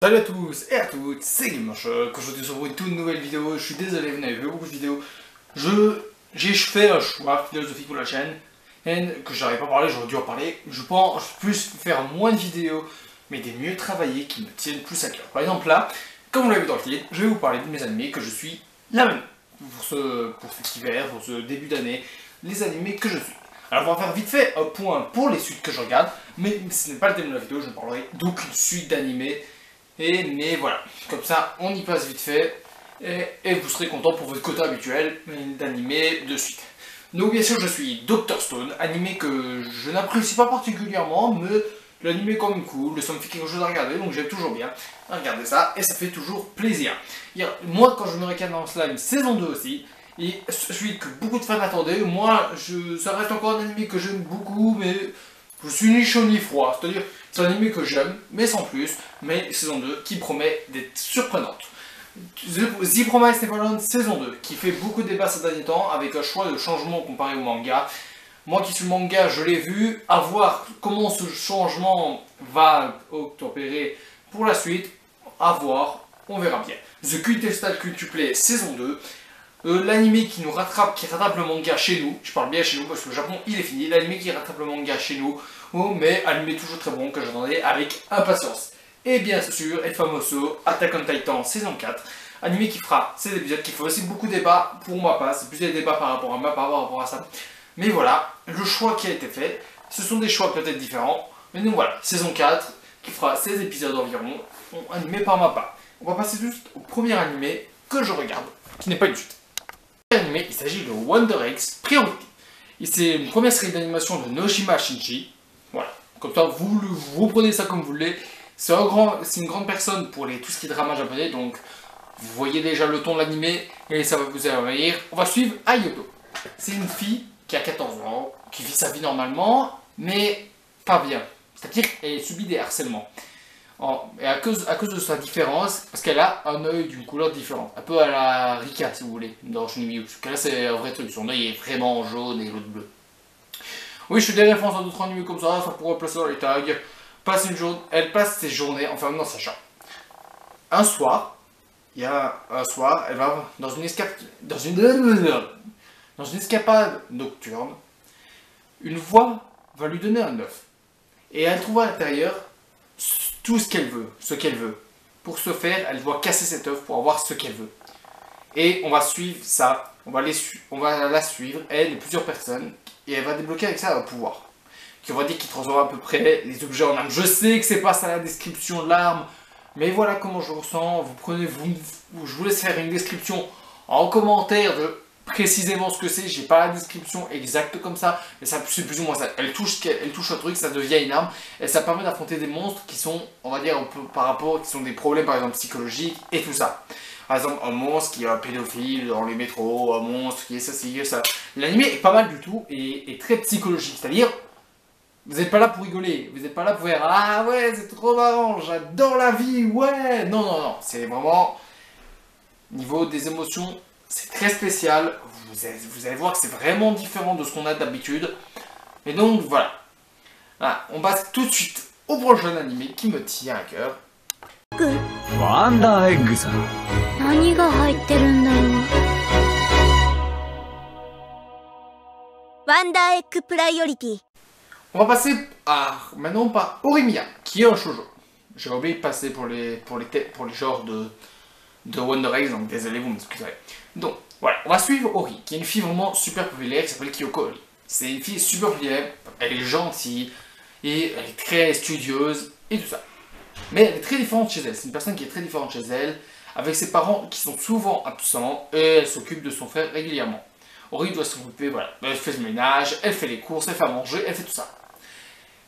Salut à tous et à toutes, c'est GameManchoc. Aujourd'hui sur une toute nouvelle vidéo. Je suis désolé, vous n'avez vu beaucoup de vidéos. J'ai fait un choix philosophique pour la chaîne et que j'arrive pas à parler, j'aurais dû en parler. Je pense plus faire moins de vidéos mais des mieux travaillées qui me tiennent plus à cœur. Par exemple là, comme vous l'avez vu dans le titre, je vais vous parler de mes animés que je suis la même pour cet hiver, pour ce début d'année, les animés que je suis. Alors on va faire vite fait un point pour les suites que je regarde, mais ce n'est pas le thème de la vidéo, je ne parlerai d'aucune suite d'animés. Mais voilà, comme ça on y passe vite fait et vous serez content pour votre quota habituel d'animé de suite. Donc bien sûr je suis Dr Stone, animé que je n'apprécie pas particulièrement, mais l'animé est quand même cool, ça me fait quelque chose à regarder, donc j'aime toujours bien regarder ça et ça fait toujours plaisir. Moi quand je me regarde dans cela une saison 2 aussi, et celui que beaucoup de fans attendaient, moi ça reste encore un animé que j'aime beaucoup, mais je suis ni chaud ni froid, c'est-à-dire c'est un animé que j'aime, mais sans plus, mais saison 2 qui promet d'être surprenante. The Promised Neverland saison 2, qui fait beaucoup de débats ces derniers temps, avec un choix de changement comparé au manga. Moi qui suis le manga, je l'ai vu, à voir comment ce changement va opérer pour la suite, à voir, on verra bien. The Quintessal Quintuple saison 2, l'anime qui rattrape le manga chez nous, je parle bien chez nous parce que le Japon il est fini, l'anime qui rattrape le manga chez nous, mais anime toujours très bon que j'attendais avec impatience. Et bien sûr, El Famoso, Attack on Titan saison 4, anime qui fera ces épisodes, qui fait aussi beaucoup de débats pour ma part, c'est plus des débats par rapport à moi, par rapport à ça. Mais voilà, le choix qui a été fait, ce sont des choix peut-être différents, mais donc voilà, saison 4, qui fera 16 épisodes environ, animé par ma part. On va passer juste au premier animé que je regarde, qui n'est pas une suite. Animé, il s'agit de Wonder Eggs Priority. C'est une première série d'animation de Nojima Shinji. Voilà, comme ça vous prenez ça comme vous voulez. C'est une grande personne pour tout ce qui est drama japonais, donc vous voyez déjà le ton de l'animé et ça va vous émerveiller. On va suivre Ayoto. C'est une fille qui a 14 ans, qui vit sa vie normalement, mais pas bien. C'est-à-dire qu'elle subit des harcèlements. Et à cause de sa différence, parce qu'elle a un œil d'une couleur différente, un peu à la Rika si vous voulez, dans Shunimyu, parce que là c'est un vrai truc, son œil est vraiment jaune et l'autre bleu. Oui, je fais des références à d'autres animés comme ça pourrait placer dans les tags. Elle passe ses journées enfermée dans sa chambre. Un soir, elle va dans une escapade nocturne, une voix va lui donner un œuf, et elle trouve à l'intérieur tout ce qu'elle veut, Pour ce faire, elle doit casser cet œuf pour avoir ce qu'elle veut. Et on va suivre ça, on va la suivre, elle et plusieurs personnes, et elle va débloquer avec ça un pouvoir. On va dire qu'il transforme à peu près les objets en armes. Je sais que c'est pas ça la description de l'arme, mais voilà comment je ressens. Je vous laisse faire une description en commentaire de précisément ce que c'est. J'ai pas la description exacte comme ça, mais c'est plus ou moins ça. Elle touche un truc, ça devient une arme, et ça permet d'affronter des monstres qui sont, on va dire, qui sont des problèmes par exemple psychologiques et tout ça. Par exemple, un monstre qui est un pédophile dans les métros, un monstre qui est ça. L'anime est pas mal du tout et très psychologique, c'est-à-dire vous n'êtes pas là pour rigoler, vous n'êtes pas là pour dire « Ah ouais, c'est trop marrant, j'adore la vie, ouais !» Non, c'est vraiment... Niveau des émotions, c'est très spécial, vous allez voir que c'est vraiment différent de ce qu'on a d'habitude. Et donc voilà. On passe tout de suite au prochain animé qui me tient à cœur. Wonder Egg. Wonder Egg Priority. On va passer maintenant par Orimiya, qui est un shoujo. J'ai oublié de passer pour les genres de Wonder Eggs, donc désolé, vous m'excuserez. Donc, voilà, on va suivre Ori, qui est une fille vraiment super populaire, qui s'appelle Kyoko Ori. C'est une fille super populaire, elle est gentille, et elle est très studieuse, et tout ça. Mais elle est très différente chez elle, c'est une personne qui est très différente chez elle, avec ses parents qui sont souvent absents, et elle s'occupe de son frère régulièrement. Ori doit s'occuper, voilà, elle fait le ménage, elle fait les courses, elle fait à manger, elle fait tout ça.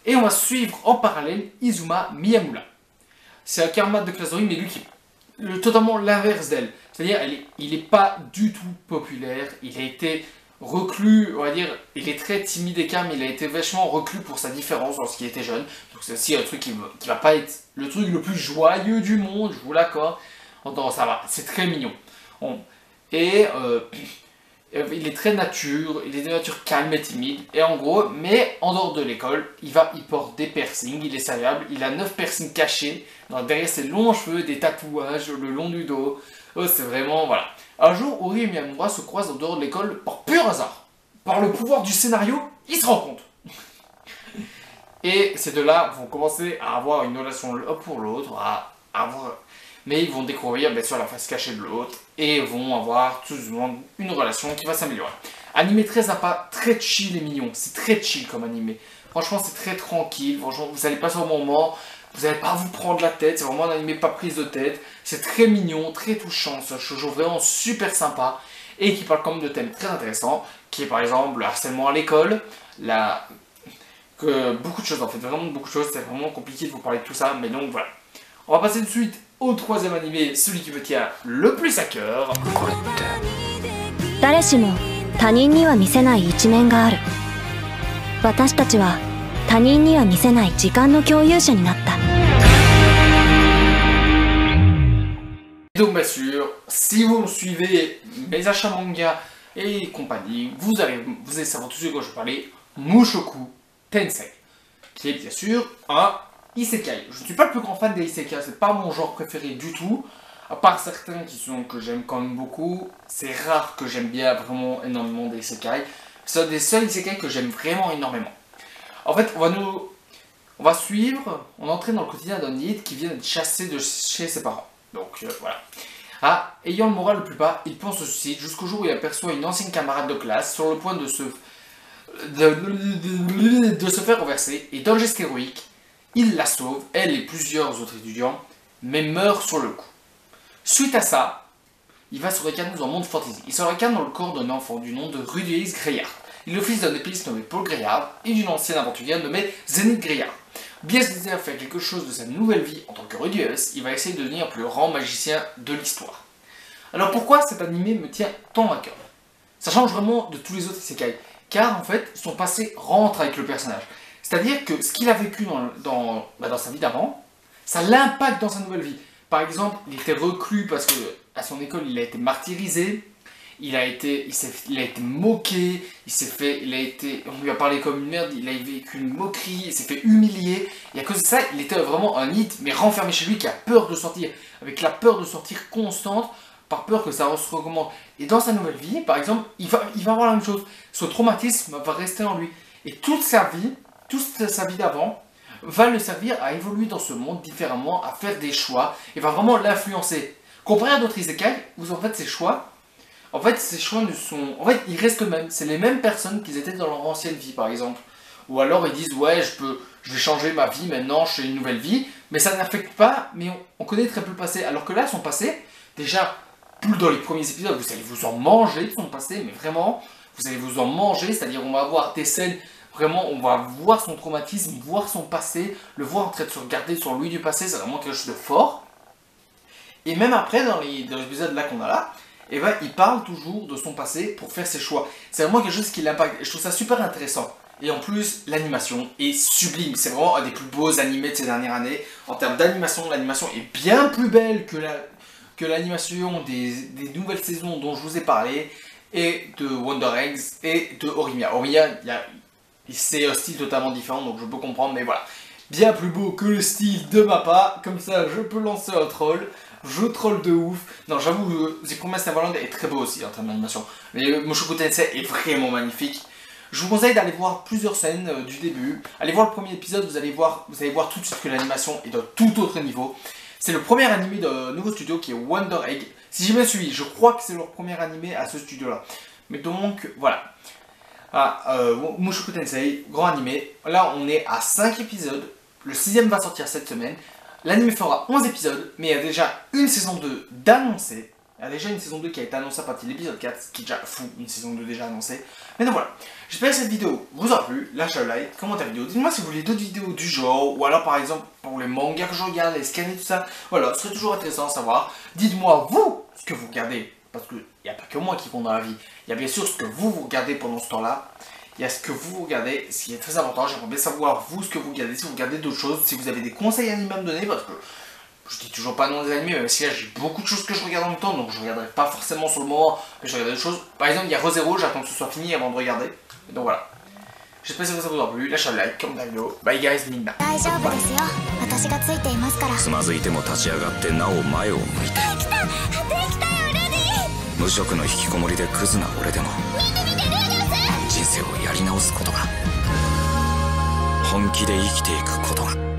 Et on va suivre en parallèle Izuma Miyamura. C'est un camarade de classe d'Ori, mais lui qui est totalement l'inverse d'elle. C'est-à-dire, il n'est pas du tout populaire, il a été reclus, on va dire, il est très timide et calme, il a été vachement reclus pour sa différence lorsqu'il était jeune. Donc c'est aussi un truc qui va pas être le truc le plus joyeux du monde, je vous l'accorde. Ça va, c'est très mignon. Il est très nature, il est de nature calme et timide. Et en gros, mais en dehors de l'école, il porte des piercings, il est serviable. Il a 9 piercings cachés derrière ses longs cheveux, des tatouages le long du dos. Oh, c'est vraiment, voilà. Un jour, Ori et Miyamura se croisent en dehors de l'école par pur hasard. Par le pouvoir du scénario, ils se rencontrent. Et ces deux-là vont commencer à avoir une relation l'un pour l'autre, mais ils vont découvrir bien sûr la face cachée de l'autre et vont avoir tout le monde une relation qui va s'améliorer. Animé très sympa, très chill et mignon, c'est très chill comme animé. Franchement c'est très tranquille, franchement vous allez passer un moment, vous n'allez pas vous prendre la tête, c'est vraiment un animé pas prise de tête. C'est très mignon, très touchant, c'est un shoujo vraiment super sympa et qui parle quand même de thèmes très intéressants, qui est par exemple le harcèlement à l'école, beaucoup de choses en fait, vraiment beaucoup de choses, c'est vraiment compliqué de vous parler de tout ça, mais donc voilà. On va passer de suite au troisième animé, celui qui me tient le plus à cœur. 誰しも他人には見せない一面がある。私たちは他人には見せない時間の共有者になった。Donc bien sûr, si vous me suivez, mes achats manga et compagnie, vous allez savoir tout ce que je parlais, Mushoku Tensei, qui est bien sûr un isekai. Je ne suis pas le plus grand fan des isekai, c'est pas mon genre préféré du tout, à part certains que j'aime quand même beaucoup. C'est rare que j'aime bien vraiment énormément des isekai. C'est des seuls isekai que j'aime vraiment énormément. En fait, on va suivre, on entraîne dans le quotidien d'un Nid qui vient d'être chassé de chez ses parents. Donc voilà. Ayant le moral le plus bas, il pense au suicide jusqu'au jour où il aperçoit une ancienne camarade de classe sur le point de se faire renverser, et d'un geste héroïque, il la sauve, elle et plusieurs autres étudiants, mais meurt sur le coup. Suite à ça, il va se réincarner dans un monde fantasy. Il se réincarne dans le corps d'un enfant du nom de Rudeus Greyard. Il est le fils d'un épéiste nommé Paul Greyard et d'une ancienne aventurière nommée Zenith Greyard. Bien se désirer faire quelque chose de sa nouvelle vie en tant que Rudeus, il va essayer de devenir le plus grand magicien de l'histoire. Alors pourquoi cet animé me tient tant à cœur? Ça change vraiment de tous les autres isekai, car en fait son passé rentre avec le personnage. C'est-à-dire que ce qu'il a vécu dans sa vie d'avant, ça l'impacte dans sa nouvelle vie. Par exemple, il était reclus parce que à son école il a été martyrisé, il a été moqué, on lui a parlé comme une merde, il a vécu une moquerie, il s'est fait humilier, et à cause de ça, il était vraiment un hit, mais renfermé chez lui, qui a peur de sortir, avec la peur de sortir constante, par peur que ça se recommande. Et dans sa nouvelle vie, par exemple, il va avoir la même chose, ce traumatisme va rester en lui, et toute sa vie d'avant, va le servir à évoluer dans ce monde différemment, à faire des choix, et va vraiment l'influencer. Comparé à d'autres isekai, où en fait ces choix ils restent eux-mêmes. C'est les mêmes personnes qu'ils étaient dans leur ancienne vie, par exemple. Ou alors ils disent, ouais, je vais changer ma vie maintenant, je fais une nouvelle vie. Mais ça n'affecte pas, mais on connaît très peu le passé. Alors que là, son passé, déjà, plus dans les premiers épisodes, vous allez vous en manger de son passé, mais vraiment, vous allez vous en manger. C'est-à-dire, on va avoir des scènes, vraiment, on va voir son traumatisme, voir son passé, le voir en train de se regarder sur lui du passé, c'est vraiment quelque chose de fort. Et même après, dans l'épisode là qu'on a là, et ben, il parle toujours de son passé pour faire ses choix. C'est vraiment quelque chose qui l'impacte. Et je trouve ça super intéressant. Et en plus, l'animation est sublime. C'est vraiment un des plus beaux animés de ces dernières années. En termes d'animation, l'animation est bien plus belle que l'animation des nouvelles saisons dont je vous ai parlé. Et de Wonder Eggs et de Horimiya. Horimiya, c'est un style totalement différent, donc je peux comprendre, mais voilà. Bien plus beau que le style de Mappa. Comme ça, je peux lancer un troll. Je troll de ouf. Non, j'avoue, The Promised Neverland est très beau aussi en termes d'animation. Mais Mushoku Tensei est vraiment magnifique. Je vous conseille d'aller voir plusieurs scènes du début. Allez voir le premier épisode, vous allez voir tout de suite que l'animation est d'un tout autre niveau. C'est le premier animé d'un nouveau studio qui est Wonder Egg. Si j'ai bien suivi, je crois que c'est leur premier animé à ce studio-là. Mais donc, voilà. Mushoku Tensei, grand animé. Là, on est à 5 épisodes. Le 6ème va sortir cette semaine. L'anime fera 11 épisodes, mais il y a déjà une saison 2 d'annoncée. Il y a déjà une saison 2 qui a été annoncée à partir de l'épisode 4, ce qui est déjà fou, une saison 2 déjà annoncée. Mais donc voilà, j'espère que cette vidéo vous aura plu. Lâchez un like, commentez la vidéo. Dites-moi si vous voulez d'autres vidéos du genre, ou alors par exemple pour les mangas que je regarde, les scans et tout ça. Voilà, ce serait toujours intéressant à savoir. Dites-moi vous ce que vous regardez, parce qu'il n'y a pas que moi qui compte dans la vie. Il y a bien sûr ce que vous regardez pendant ce temps-là. Il y a ce que vous regardez, ce qui est très important. J'aimerais bien savoir vous ce que vous regardez, si vous regardez d'autres choses, si vous avez des conseils animés à me donner, parce que Je dis toujours pas non des animés, même si là j'ai beaucoup de choses que je regarde en même temps, donc je regarderai pas forcément sur le moment, mais je regarderai d'autres choses. Par exemple, il y a ReZero, j'attends que ce soit fini avant de regarder. Et donc voilà. J'espère que ça vous a plu, lâchez un like, comme la vidéo. Bye guys, Minna. 大丈夫ですよ私がついていますからつまずいても立ち上がってなお前を向いてできたよレディ無職の引きこもりでクズな俺でもー見てレディー人生をやり直すことが本気で生きていくことが